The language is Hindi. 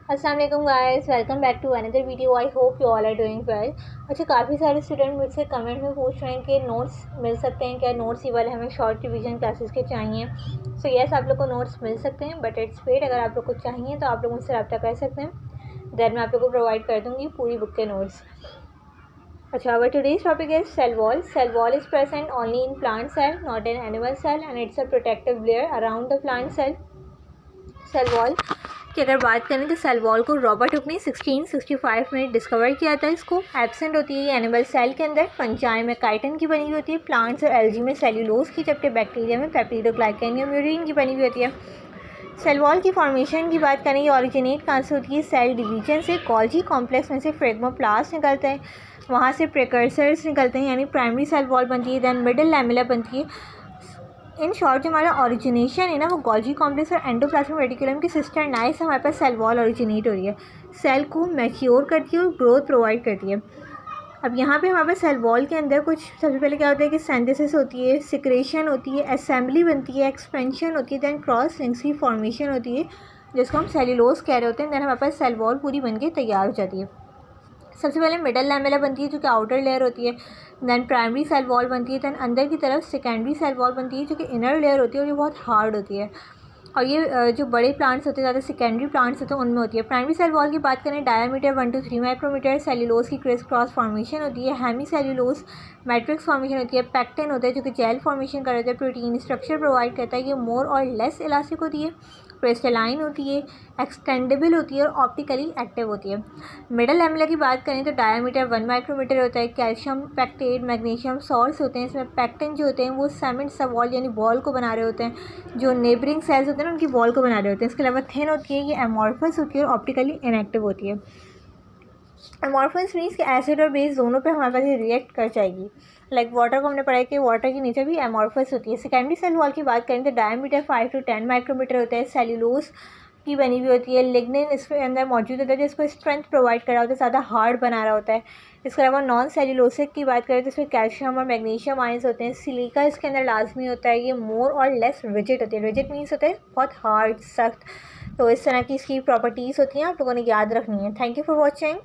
अस्सलाम वालेकुम guys, welcome back to another video. I hope you all are doing well. अच्छा, काफ़ी सारे स्टूडेंट मुझसे कमेंट में पूछ रहे हैं कि नोट्स मिल सकते हैं क्या, नोट्स ये वाले हमें शॉर्ट रिवीजन क्लासेस के चाहिए। सो यस, आप लोग को नोट्स मिल सकते हैं, बट इट्स पेड। अगर आप लोग को चाहिए तो आप लोग मुझसे रब्ता कर सकते हैं, दैन मैं आप लोग को प्रोवाइड कर दूँगी पूरी बुक के नोट्स। अच्छा, our today's topic is cell wall. Cell wall is present only in plant cell, not in animal cell, and it's a protective layer around the plant cell. Cell wall की अगर बात करें तो सेल वॉल को रॉबर्ट हुक ने 1665 में डिस्कवर किया था। इसको एब्सेंट होती है ये एनिमल सेल के अंदर, फंजाई में काइटिन की बनी हुई होती है, प्लांट्स और एल्गी में सेल्यूलोज की, जबकि बैक्टीरिया में पेप्टिडोग्लाइकन या म्यूरिन की बनी हुई होती है। सेल वॉल की फॉर्मेशन की बात करें, ये ऑरिजिनेट कहाँ से होती है? सेल डिवीजन से। गोल्जी कॉम्प्लेक्स में से फ्रेगमोप्लास्ट निकलते हैं, वहाँ से प्रिकर्सर्स निकलते हैं, यानी प्राइमरी सेल वॉल बनती है, दैन मिडिल लैमेला बनती है। इन शॉर्ट जो हमारा ओरिजिनेशन है ना, वो गोल्जी कॉम्प्लेक्स और एंडोप्लाज्मिक रेटिकुलम की सिस्टर नाइस से हमारे पास सेल वॉल ओरिजिनेट हो रही है। सेल को मैच्योर करती है और ग्रोथ प्रोवाइड करती है। अब यहाँ पे हमारे पास सेल वॉल के अंदर कुछ सबसे पहले क्या होता है कि सिंथेसिस होती है, सिक्रेशन होती है, असेंबली बनती है, एक्सपेंशन होती है, दैन क्रॉस लिंक्स की फॉर्मेशन होती है, जिसको हम सेल्यूलोज कह रहे होते हैं। दैन हमारे पास सेल वॉल पूरी बन के तैयार हो जाती है। सबसे पहले मिडल लैमेला बनती है जो कि आउटर लेयर होती है, दैन प्राइमरी सेल वॉल बनती है, दैन अंदर की तरफ सेकेंडरी सेल वॉल बनती है जो कि इनर लेयर होती है और ये बहुत हार्ड होती है। और ये जो बड़े प्लांट्स होते हैं, ज़्यादा सेकेंडरी प्लांट्स होते हैं, उनमें होती है। प्राइमरी सेल वॉल की बात करें, डायमीटर 1 to 3 माइक्रोमीटर, सेल्यूलोज की क्रिस क्रॉस फॉर्मेशन होती है, हेमी सेल्यूलोज मैट्रिक्स फॉर्मेशन होती है, पैक्टिन होता है जो कि जेल फॉर्मेशन कर होता है, प्रोटीन स्ट्रक्चर प्रोवाइड करता है, ये मोर और लेस इलास्टिक होती है, क्रिस्टलाइन होती है, एक्सटेंडेबल होती है और ऑप्टिकली एक्टिव होती है। मिडल लैमेला की बात करें तो डायमीटर 1 माइक्रोमीटर होता है, कैल्शियम पैक्टेट मैग्नीशियम सॉल्ट्स होते हैं, इसमें पैक्टिन जो होते हैं वो सेमेंट सा वॉल यानी बॉल को बना रहे होते हैं, जो नेबरिंग सेल्स होते हैं ना उनकी वॉल को बना रहे होते हैं। इसके अलावा थिन होती है, ये एमॉर्फस होती है और ऑप्टिकली इनएक्टिव होती है। एमॉर्फस मीन्स कि एसिड और बेस दोनों पे हमारे पास ये रिएक्ट कर जाएगी। लाइक वाटर को हमने पढ़ा है कि वाटर की नेचर भी एमॉर्फस होती है। सेकेंडरी सेल वॉल की बात करें तो डायमीटर 5 to 10 माइक्रोमीटर होता है, सेल्यूलोज की बनी हुई होती है, लिग्निन इसके अंदर मौजूद होता है जिसको स्ट्रेंथ प्रोवाइड कर रहा होता है, ज़्यादा हार्ड बना रहा होता है। इसके अलावा नॉन सेल्यूलोसिक की बात करें तो इसमें कैल्शियम और मैग्नीशियम आयंस होते हैं, सिलिका इसके अंदर लाजमी होता है, ये मोर और लेस रिजिड होती है। रिजिड मीन्स होता है बहुत हार्ड, सख्त। तो इस तरह की इसकी प्रॉपर्टीज़ होती हैं, आप लोगों ने याद रखनी है। Thank you for watching.